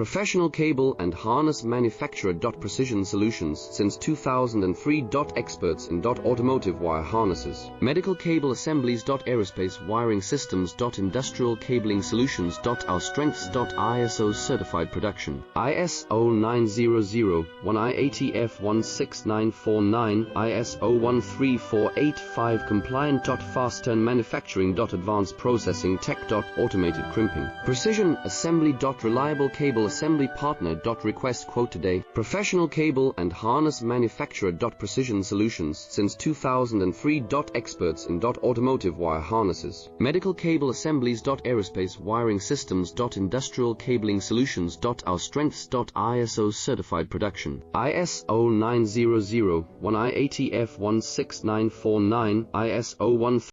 Professional cable and harness manufacturer. Precision Solutions since 2003. Experts in automotive wire harnesses, medical cable assemblies. Aerospace wiring systems. Industrial cabling solutions. Our strengths. ISO certified production. ISO 9001, IATF 16949, ISO 13485 compliant. Fast turn manufacturing. Advanced processing tech. Automated crimping. Precision assembly. Reliable cable assembly partner. Request quote today. Professional cable and harness manufacturer. Precision Solutions since 2003. Experts in automotive wire harnesses, medical cable assemblies. Aerospace wiring systems. Industrial cabling solutions. Our strengths. ISO certified production. ISO 9001, IATF 16949, ISO 1